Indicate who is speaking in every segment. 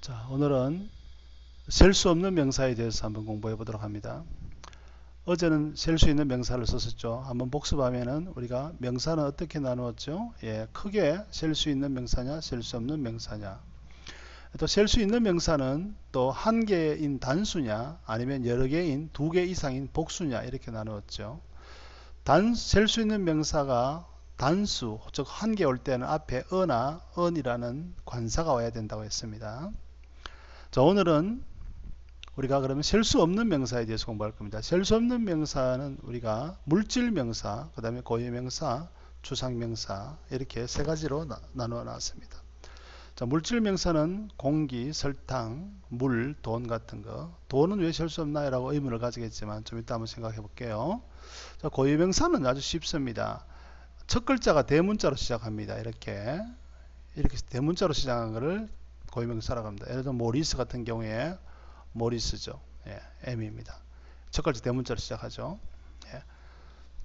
Speaker 1: 자, 오늘은 셀 수 없는 명사에 대해서 한번 공부해 보도록 합니다. 어제는 셀 수 있는 명사를 썼었죠. 한번 복습하면은 우리가 명사는 어떻게 나누었죠? 크게 셀 수 있는 명사냐, 셀 수 없는 명사냐. 또 셀 수 있는 명사는 또 한 개인 단수냐, 아니면 여러 개인 두 개 이상인 복수냐 이렇게 나누었죠. 셀 수 있는 명사가 단수, 즉 한 개 올 때는 앞에 어나 언이라는 관사가 와야 된다고 했습니다. 자, 오늘은 우리가 그러면 셀 수 없는 명사에 대해서 공부할 겁니다. 셀 수 없는 명사는 우리가 물질 명사, 그 다음에 고유 명사, 추상 명사 이렇게 세 가지로 나누어 놨습니다. 자, 물질 명사는 공기, 설탕, 물, 돈 같은 거. 돈은 왜 셀 수 없나요? 라고 의문을 가지겠지만 좀 이따 한번 생각해 볼게요. 자, 고유 명사는 아주 쉽습니다. 첫 글자가 대문자로 시작합니다. 이렇게 대문자로 시작한 것을 고유 명사라고 합니다. 예를 들어 모리스 같은 경우에 모리스죠. M입니다. 첫 글자 대문자로 시작하죠.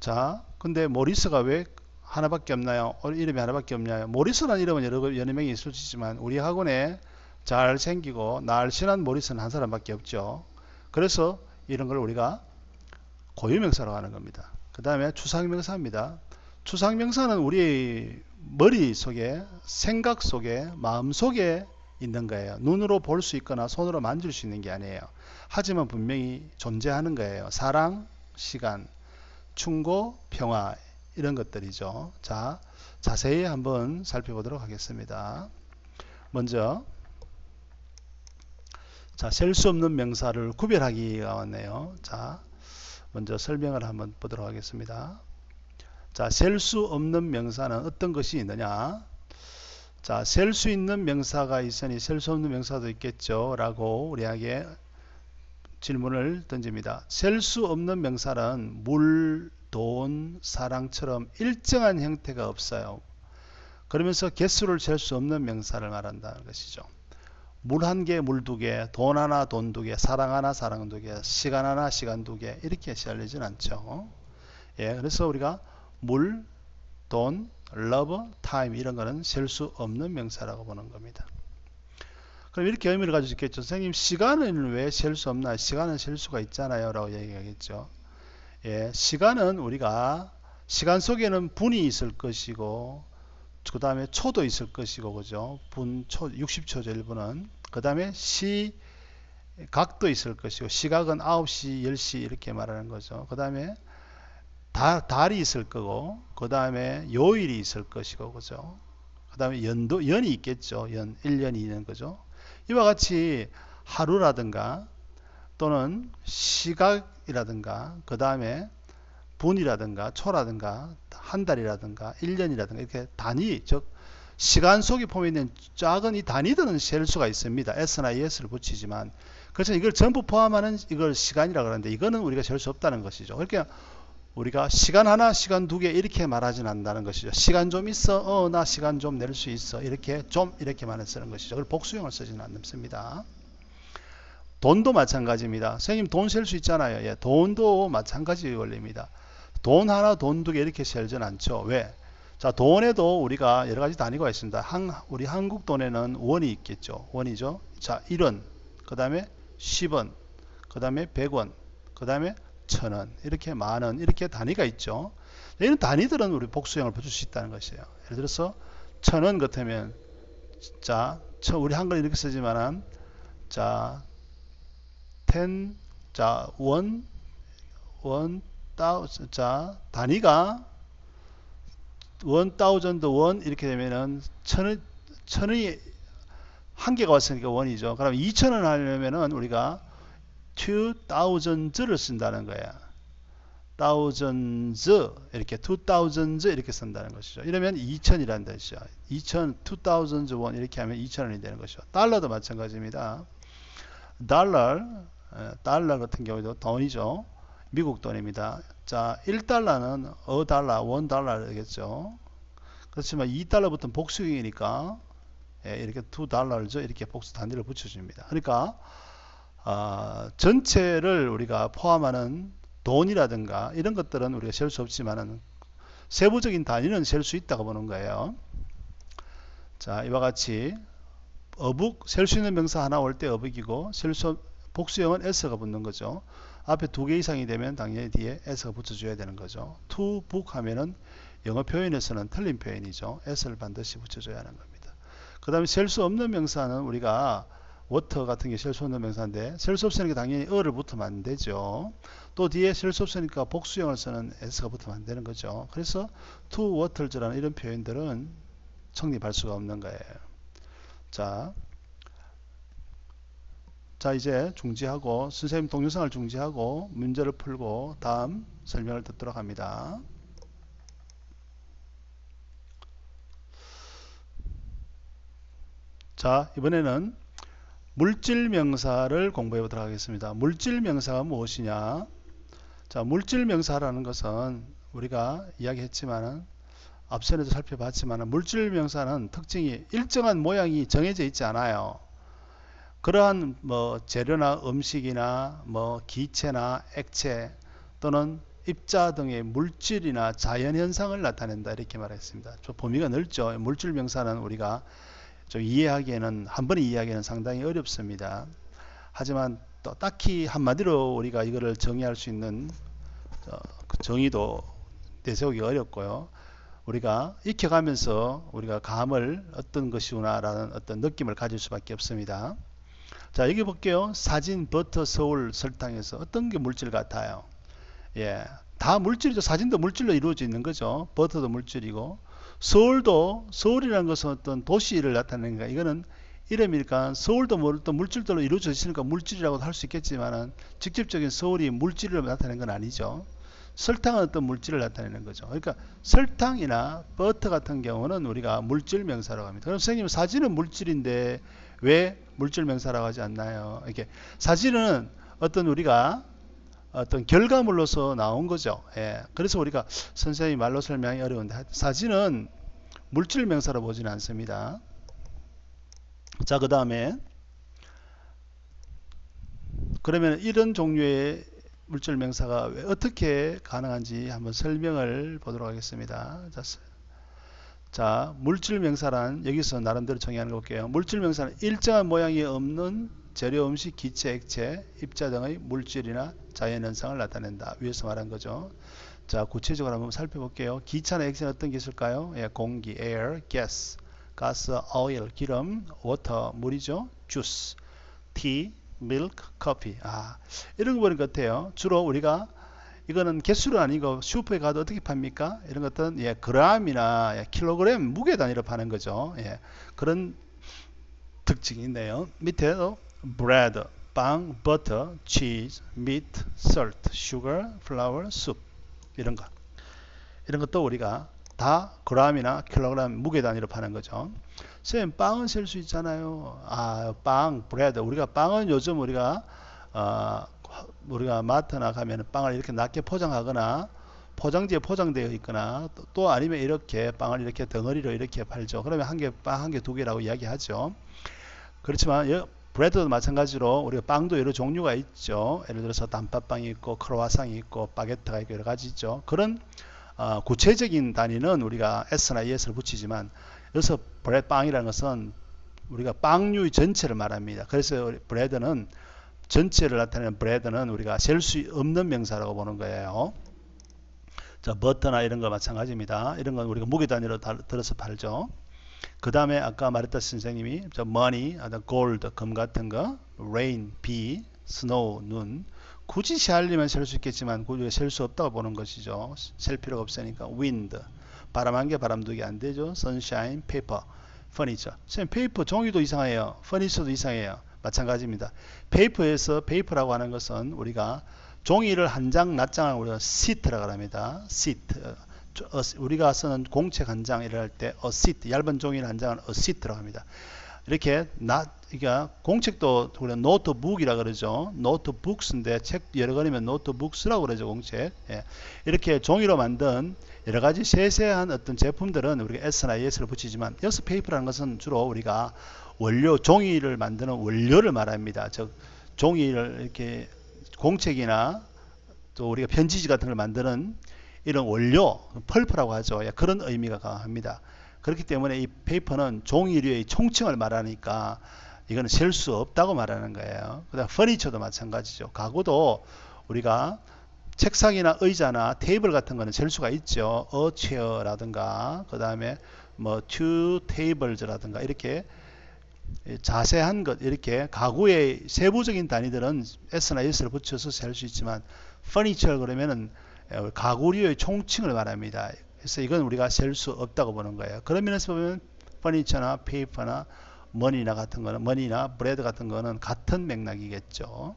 Speaker 1: 자, 근데 모리스가 왜 하나밖에 없나요? 이름이 하나밖에 없나요? 모리스라는 이름은 여러 명이 있을 수 있지만 우리 학원에 잘생기고 날씬한 모리스는 한 사람밖에 없죠. 그래서 이런 걸 우리가 고유명사라고 하는 겁니다. 그 다음에 추상명사입니다. 추상명사는 우리 머릿속에, 생각 속에, 마음 속에 있는 거예요. 눈으로 볼 수 있거나 손으로 만질 수 있는 게 아니에요. 하지만 분명히 존재하는 거예요. 사랑, 시간, 충고, 평화 이런 것들이죠. 자, 자세히 한번 살펴보도록 하겠습니다. 먼저 자, 셀 수 없는 명사를 구별하기가 왔네요. 자, 먼저 설명을 한번 보도록 하겠습니다. 자, 셀 수 없는 명사는 어떤 것이 있느냐? 자, 셀 수 있는 명사가 있으니 셀 수 없는 명사도 있겠죠 라고 우리에게 질문을 던집니다. 셀 수 없는 명사는 물, 돈, 사랑처럼 일정한 형태가 없어요. 그러면서 개수를 셀 수 없는 명사를 말한다는 것이죠. 물 한 개, 물 두 개, 돈 하나, 돈 두 개, 사랑 하나, 사랑 두 개, 시간 하나, 시간 두 개 이렇게 셀리진 않죠. 그래서 우리가 물, 돈, 러브, 타임 이런 거는 셀 수 없는 명사라고 보는 겁니다. 그럼 이렇게 의미를 가지고 있겠죠. 선생님, 시간은 왜 셀 수 없나? 시간은 셀 수가 있잖아요 라고 얘기하겠죠. 시간은 우리가 시간 속에는 분이 있을 것이고 그 다음에 초도 있을 것이고 그죠. 분, 초, 60초죠 1분은. 그 다음에 시각도 있을 것이고 시각은 9시, 10시 이렇게 말하는 거죠. 그 다음에 달이 있을 거고 그 다음에 요일이 있을 것이고 그죠. 그 다음에 연이 있겠죠. 1년이 있는 거죠. 이와 같이 하루라든가 또는 시각이라든가 그 다음에 분이라든가 초라든가 한 달이라든가 1년이라든가 이렇게 단위 즉 시간 속에 포함되어 있는 작은 이 단위들은 셀 수가 있습니다. S나 ES를 붙이지만 그래서 이걸 전부 포함하는 이걸 시간이라고 하는데 이거는 우리가 셀 수 없다는 것이죠. 그러니까 우리가 시간 하나, 시간 두 개 이렇게 말하지는 않는다는 것이죠. 시간 좀 있어, 나 시간 좀 낼 수 있어 이렇게 좀 이렇게만 쓰는 것이죠. 그걸 복수형을 쓰지는 않습니다. 돈도 마찬가지입니다. 선생님 돈 셀 수 있잖아요. 돈도 마찬가지 원리입니다. 돈 하나, 돈 두 개 이렇게 셀진 않죠. 왜? 자, 돈에도 우리가 여러 가지 단위가 있습니다. 우리 한국 돈에는 원이 있겠죠. 원이죠. 자, 1원, 그 다음에 10원, 그 다음에 100원, 그 다음에 1000원, 이렇게 만원, 이렇게 단위가 있죠. 이런 단위들은 우리 복수형을 붙일 수 있다는 것이에요. 예를 들어서 1000원 같으면, 자, 우리 한글 이렇게 쓰지만은, 자, 10, 자, 자, 단위가 1000 원 이렇게 되면은 천원이 한 개가 왔으니까 원이죠. 그럼 2000원 하려면은 우리가 2000s를 쓴다는 거야. thousands 이렇게 2000s 이렇게 쓴다는 것이죠. 이러면 2000이라는 뜻이죠. 2000 원 이렇게 하면 2000원이 되는 것이죠. 달러도 마찬가지입니다. 달러 같은 경우도 돈이죠. 미국 돈입니다. 자, 1달러는 $1, $1겠죠. 그렇지만 2달러부터는 복수형이니까 이렇게 $2죠. 이렇게 복수 단위를 붙여줍니다. 그러니까 전체를 우리가 포함하는 돈이라든가 이런 것들은 우리가 셀 수 없지만은 세부적인 단위는 셀 수 있다고 보는 거예요. 자, 이와 같이 어북, 셀 수 있는 명사 하나 올 때 어북이고 복수형은 s가 붙는 거죠. 앞에 두 개 이상이 되면 당연히 뒤에 s가 붙여줘야 되는 거죠. to book 하면은 영어 표현에서는 틀린 표현이죠. s를 반드시 붙여줘야 하는 겁니다. 그 다음에 셀 수 없는 명사는 우리가 water 같은 게 셀 수 없는 명사인데 셀 수 없으니까 당연히 어를 붙으면 안 되죠. 또 뒤에 셀 수 없으니까 복수형을 쓰는 s가 붙으면 안 되는 거죠. 그래서 to waters라는 이런 표현들은 성립할 수가 없는 거예요. 자, 이제 중지하고 선생님 동영상을 중지하고 문제를 풀고 다음 설명을 듣도록 합니다. 자, 이번에는 물질 명사를 공부해 보도록 하겠습니다. 물질 명사가 무엇이냐? 자, 물질 명사라는 것은 우리가 이야기했지만은 앞선에도 살펴봤지만 물질 명사는 특징이 일정한 모양이 정해져 있지 않아요. 그러한 뭐 재료나 음식이나 뭐 기체나 액체 또는 입자 등의 물질이나 자연현상을 나타낸다 이렇게 말했습니다. 좀 범위가 넓죠. 물질 명사는 우리가 좀 이해하기에는 한 번에 이해하기에는 상당히 어렵습니다. 하지만 또 딱히 한마디로 우리가 이거를 정의할 수 있는 정의도 내세우기 어렵고요. 우리가 익혀가면서 우리가 감을 어떤 것이구나라는 어떤 느낌을 가질 수밖에 없습니다. 자, 여기 볼게요. 사진, 버터, 서울, 설탕에서 어떤 게 물질 같아요? 예, 다 물질이죠. 사진도 물질로 이루어져 있는 거죠. 버터도 물질이고, 서울이라는 것은 어떤 도시를 나타내는 거. 이거는 이름이니까 서울도 어떤 물질들로 이루어져 있으니까 물질이라고 할 수 있겠지만은 직접적인 서울이 물질을 나타내는 건 아니죠. 설탕은 어떤 물질을 나타내는 거죠. 그러니까 설탕이나 버터 같은 경우는 우리가 물질 명사라고 합니다. 그럼 선생님 사진은 물질인데 왜 물질 명사라고 하지 않나요? 이렇게 사진은 어떤 우리가 어떤 결과물로서 나온 거죠. 예. 그래서 우리가 선생님이 말로 설명하기 어려운데 사진은 물질 명사로 보지는 않습니다. 자, 그 다음에 그러면 이런 종류의 물질 명사가 왜 어떻게 가능한지 한번 설명을 보도록 하겠습니다. 자, 물질 명사란 여기서 나름대로 정의하는 거 볼게요. 물질 명사는 일정한 모양이 없는 재료, 음식, 기체, 액체, 입자 등의 물질이나 자연현상을 나타낸다. 위에서 말한 거죠. 자, 구체적으로 한번 살펴볼게요. 기차나 액체는 어떤 게 있을까요? 예, 공기, air, gas, 가스, oil, 기름, water, 물이죠. juice, tea, milk, coffee. 이런 거 보는 것 같아요. 주로 우리가 이거는 개수는 아니고 슈퍼에 가도 어떻게 팝니까? 이런 것들은 예, 그램이나 예, 킬로그램 무게 단위로 파는 거죠. 예, 그런 특징이 있네요. 밑에도 bread, 빵, butter, cheese, meat, salt, sugar, flour, soup 이런 것도 우리가 다 그램이나 킬로그램 무게 단위로 파는 거죠. 선생님 빵은 셀 수 있잖아요. 빵, bread. 우리가 빵은 요즘 우리가 마트나 가면 빵을 이렇게 낮게 포장하거나 포장지에 포장되어 있거나 또 아니면 이렇게 빵을 이렇게 덩어리로 이렇게 팔죠. 그러면 빵 한 개, 두 개라고 이야기하죠. 그렇지만 브레드도 마찬가지로 우리가 빵도 여러 종류가 있죠. 예를 들어서 단팥빵이 있고 크로와상이 있고 바게트가 있고 여러 가지 있죠. 그런 구체적인 단위는 우리가 S나 ES를 붙이지만 여기서 빵이라는 것은 우리가 빵류 전체를 말합니다. 그래서 브레드는 전체를 나타내는 브레드는 우리가 셀 수 없는 명사라고 보는 거예요. 자, 버터나 이런 거 마찬가지입니다. 이런 건 우리가 무게 단위로 들어서 팔죠. 그 다음에 아까 말했던 선생님이 money, gold, 금 같은 거, rain, 비, snow, 눈. 굳이 셀리면 셀 수 있겠지만 굳이 셀 수 없다고 보는 것이죠. 셀 필요가 없으니까 wind, 바람 한 개, 바람 두 개 안 되죠. sunshine, paper, furniture. 선생님 페이퍼 종이도 이상해요. furniture도 이상해요. 마찬가지입니다. 페이퍼에서 페이퍼라고 하는 것은 우리가 종이를 한 장, 낱장을 우리가 시트라고 합니다. 시트. 우리가 쓰는 공책 한 장 이럴 때 a sheet, 얇은 종이를 한 장은 a sheet라고 합니다. 이렇게 그러니까 공책도 우리가 노트북이라 그러죠. 노트북스인데 책 여러 권이면 노트북스라고 그러죠. 공책. 예. 이렇게 종이로 만든 여러 가지 세세한 어떤 제품들은 우리가 S나 ES를 붙이지만 여기서 페이퍼라는 것은 주로 우리가 원료, 종이를 만드는 원료를 말합니다. 즉 종이를 이렇게 공책이나 또 우리가 편지지 같은 걸 만드는 이런 원료, 펄프라고 하죠. 그런 의미가 강합니다. 그렇기 때문에 이 페이퍼는 종이류의 총칭을 말하니까 이거는 셀 수 없다고 말하는 거예요. 그다음 퍼니처도 마찬가지죠. 가구도 우리가 책상이나 의자나 테이블 같은 거는 셀 수가 있죠. a chair라든가 그 다음에 뭐 two tables라든가 이렇게 자세한 것, 이렇게 가구의 세부적인 단위들은 s나 s를 붙여서 셀 수 있지만 furniture 그러면은 가구류의 총칭을 말합니다. 그래서 이건 우리가 셀 수 없다고 보는 거예요. 그런 면에서 보면 furniture나 paper나 money나 같은 거는 money나 bread 같은 거는 같은 맥락이겠죠.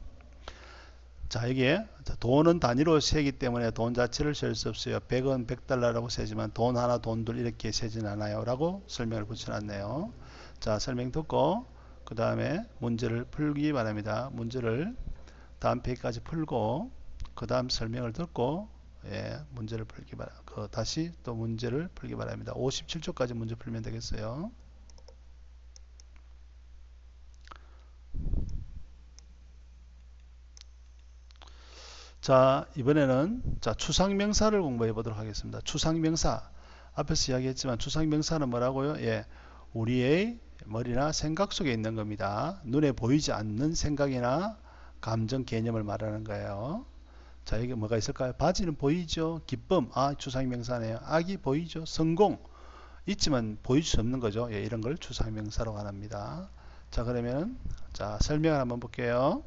Speaker 1: 자, 여기에 돈은 단위로 세기 때문에 돈 자체를 셀 수 없어요. 100원 100달러라고 세지만 돈 하나 돈 둘 이렇게 세진 않아요 라고 설명을 붙여놨네요. 자, 설명 듣고 그 다음에 문제를 풀기 바랍니다. 문제를 다음 페이지까지 풀고 그 다음 설명을 듣고 문제를 풀기 바랍니다. 다시 또 문제를 풀기 바랍니다. 57초까지 문제 풀면 되겠어요. 자, 이번에는 추상명사를 공부해 보도록 하겠습니다. 추상명사 앞에서 이야기했지만 추상명사는 뭐라고요? 우리의 머리나 생각 속에 있는 겁니다. 눈에 보이지 않는 생각이나 감정 개념을 말하는 거예요. 자, 이게 뭐가 있을까요? 바지는 보이죠? 기쁨, 추상명사네요. 악이 보이죠? 성공, 있지만 보일 수 없는 거죠. 이런 걸 추상명사라고 합니다. 자, 그러면 설명을 한번 볼게요.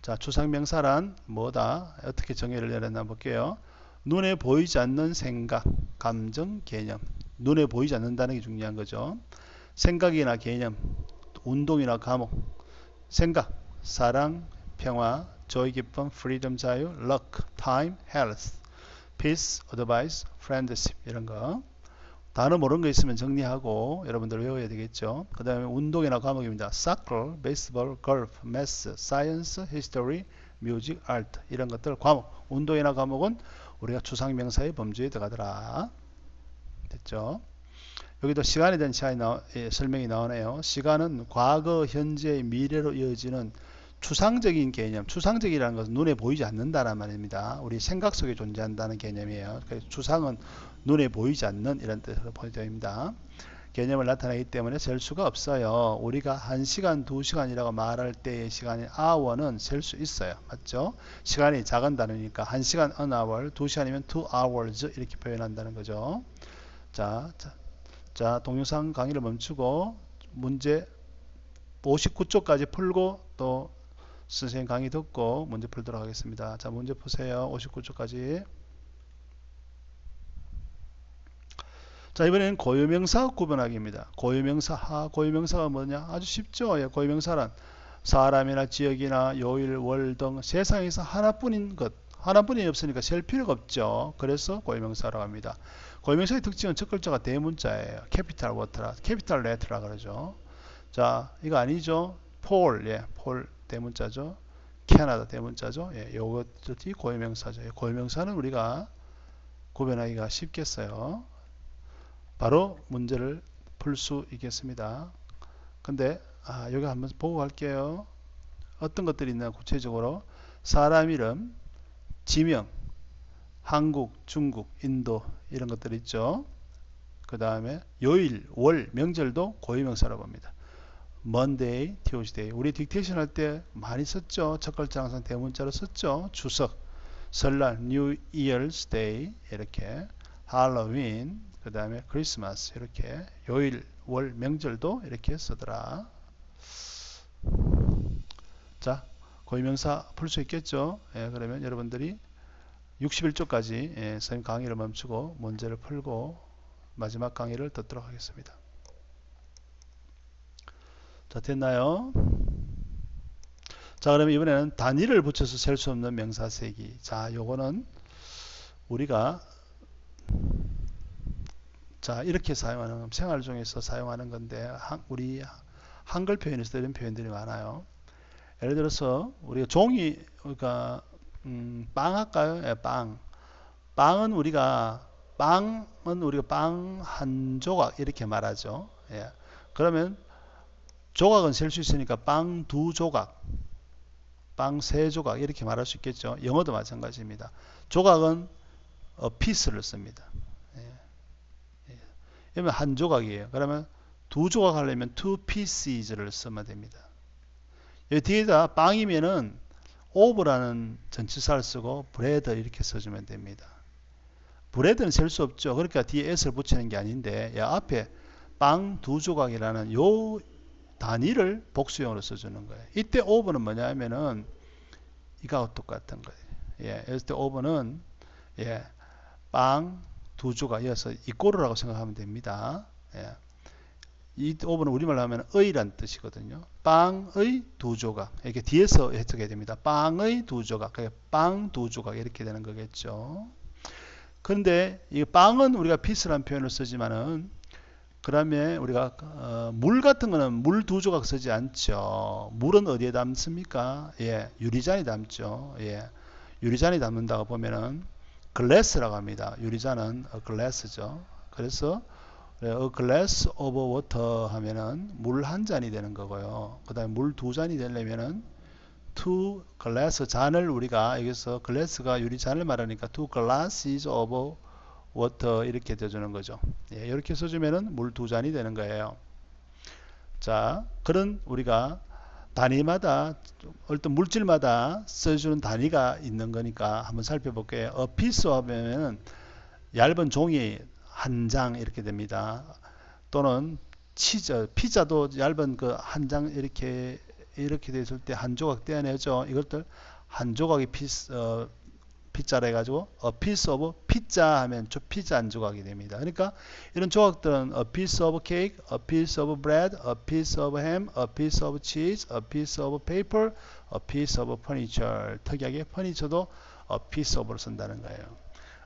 Speaker 1: 자, 추상명사란 뭐다? 어떻게 정의를 내렸나 볼게요. 눈에 보이지 않는 생각, 감정, 개념. 눈에 보이지 않는다는 게 중요한 거죠. 생각이나 개념, 운동이나 과목, 생각, 사랑, 평화, joy, 기쁨, freedom, 자유, luck, time, health, peace, advice, friendship 이런 거. 단어 모르는 거 있으면 정리하고 여러분들 외워야 되겠죠. 그 다음에 운동이나 과목입니다. soccer, baseball, golf, math, science, history, music, art 이런 것들 과목. 운동이나 과목은 우리가 추상명사의 범주에 들어가더라. 됐죠? 여기도 시간에 대한 설명이 나오네요. 시간은 과거, 현재, 미래로 이어지는 추상적인 개념. 추상적이라는 것은 눈에 보이지 않는다는 말입니다. 우리 생각 속에 존재한다는 개념이에요. 그래서 추상은 눈에 보이지 않는 이런 뜻으로 보여집니다. 개념을 나타내기 때문에 셀 수가 없어요. 우리가 1시간, 2시간이라고 말할 때의 시간인 hour는 셀 수 있어요. 맞죠? 시간이 작은 단어니까 1시간 an hour, 2시간이면 2 hours 이렇게 표현한다는 거죠. 자, 동영상 강의를 멈추고 문제 59쪽까지 풀고 또 선생님 강의 듣고 문제 풀도록 하겠습니다. 자, 문제 푸세요. 59쪽까지. 자, 이번에는 고유명사 구분하기입니다. 고유명사가 뭐냐? 아주 쉽죠. 고유명사란 사람이나 지역이나 요일, 월 등 세상에서 하나뿐인 것, 하나뿐이 없으니까 셀 필요가 없죠. 그래서 고유명사라고 합니다. 고유명사의 특징은 첫 글자가 대문자예요. 캐피탈 워터라, 캐피탈 레터라 그러죠. 자, 이거 아니죠? 폴 대문자죠. 캐나다 대문자죠. 요것이 고유명사죠. 고유명사는 우리가 구별하기가 쉽겠어요. 바로 문제를 풀 수 있겠습니다. 근데 여기 한번 보고 갈게요. 어떤 것들이 있나 구체적으로 사람 이름, 지명, 한국, 중국, 인도 이런 것들 있죠. 그 다음에 요일, 월, 명절도 고유명사라고 합니다. Monday, Tuesday. 우리 딕테이션 할 때 많이 썼죠. 첫 글자 항상 대문자로 썼죠. 추석, 설날, New Year's Day 이렇게 할로윈, 그 다음에 크리스마스 이렇게 요일, 월, 명절도 이렇게 쓰더라. 자, 고유명사 풀 수 있겠죠. 그러면 여러분들이 61쪽까지 선생님 강의를 멈추고 문제를 풀고 마지막 강의를 듣도록 하겠습니다. 자, 됐나요? 자, 그러면 이번에는 단위를 붙여서 셀 수 없는 명사 세기. 자, 요거는 우리가 이렇게 사용하는 생활 중에서 사용하는 건데 우리 한글 표현에서 이런 표현들이 많아요. 예를 들어서 우리가 우리가 빵 할까요? 빵은 우리가 빵 한 조각 이렇게 말하죠. 그러면 조각은 셀 수 있으니까 빵 2조각, 빵 3조각 이렇게 말할 수 있겠죠. 영어도 마찬가지입니다. 조각은 piece를 씁니다. 그러면 한 조각이에요. 그러면 두 조각 하려면 two pieces를 쓰면 됩니다. 여기 뒤에다 빵이면은 over라는 전치사를 쓰고 bread 이렇게 써주면 됩니다. bread는 셀 수 없죠. 그러니까 뒤에 s를 붙이는 게 아닌데 앞에 빵 두 조각이라는 요 단위를 복수형으로 써주는 거예요. 이때 over는 뭐냐 하면은 이거하고 똑같은 거예요. 예, 이때 over는 예, 빵 두 조각 이어서 이꼬르라고 생각하면 됩니다. 예. 이 over는 우리말로 하면 의란 뜻이거든요. 빵의 두 조각. 이렇게 뒤에서 해석해야 됩니다. 빵의 두 조각. 빵 두 조각 이렇게 되는 거겠죠. 그런데 이 빵은 우리가 피스라는 표현을 쓰지만은 그다음에 우리가 물 같은 거는 물 두 조각 쓰지 않죠. 물은 어디에 담습니까? 예, 유리잔에 담죠. 예, 유리잔에 담는다고 보면은 글래스라고 합니다. 유리잔은 글래스죠. 그래서 a glass of water 하면은 물 한 잔이 되는 거고요. 그 다음에 물 두 잔이 되려면은 two glass 잔을 우리가 여기서 glass가 유리잔을 말하니까 two glasses of water 이렇게 되주는 거죠. 예, 이렇게 써주면은 물 두 잔이 되는 거예요. 자, 그런 우리가 단위마다 어떤 물질마다 써주는 단위가 있는 거니까 한번 살펴볼게요. a piece 하면은 얇은 종이 한 장 이렇게 됩니다. 또는 치즈, 피자도 얇은 그 한 장 이렇게 됐을 때 한 조각 떼어내죠. 이것들 한 조각이 피자라 해가지고 a piece of pizza 하면 피자 한 조각이 됩니다. 그러니까 이런 조각들은 a piece of cake, a piece of bread, a piece of ham, a piece of cheese, a piece of paper, a piece of furniture. 특이하게 furniture도 a piece of로 쓴다는 거예요.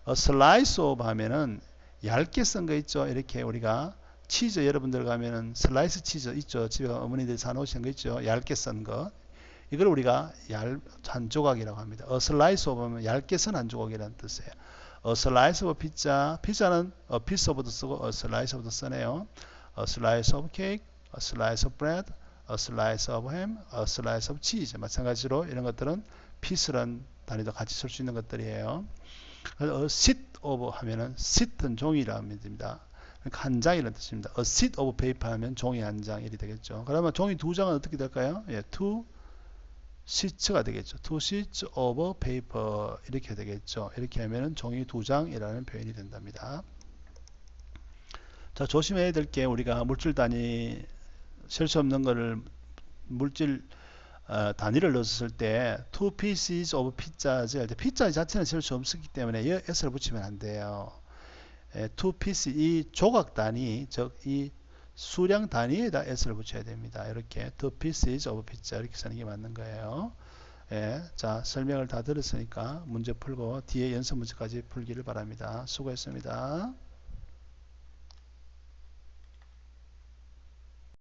Speaker 1: a slice of 하면은 얇게 쓴 거 있죠. 이렇게 우리가 치즈 여러분들 가면은 슬라이스 치즈 있죠. 집에 어머니들이 사놓으신 거 있죠. 얇게 쓴 거. 이걸 우리가 한 조각이라고 합니다. a slice of 하면 얇게 쓴 한 조각이라는 뜻이에요. a slice of pizza. 피자는 a piece of도 쓰고 a slice of도 쓰네요. a slice of cake, a slice of bread, a slice of ham, a slice of cheese. 마찬가지로 이런 것들은 piece란 단위도 같이 쓸 수 있는 것들이에요. a sheet of 하면은 sheet은 종이라고 하면 됩니다. 그러니까 한 장이라는 뜻입니다. a sheet of paper 하면 종이 한 장 이렇게 되겠죠. 그러면 종이 두 장은 어떻게 될까요? 예, two sheets가 되겠죠. two sheets of paper 이렇게 되겠죠. 이렇게 하면은 종이 두 장이라는 표현이 된답니다. 자, 조심해야 될 게 우리가 물질 단위 셀 수 없는 거를 물질 단위를 넣었을 때 two pieces of pizza 할 때 피자 자체는 셀 수 없기 때문에 s를 붙이면 안 돼요. two piece 이 조각 단위 즉 이 수량 단위에다 s를 붙여야 됩니다. 이렇게 two pieces of pizza 이렇게 쓰는 게 맞는 거예요. 예, 자, 설명을 다 들었으니까 문제 풀고 뒤에 연습 문제까지 풀기를 바랍니다. 수고했습니다.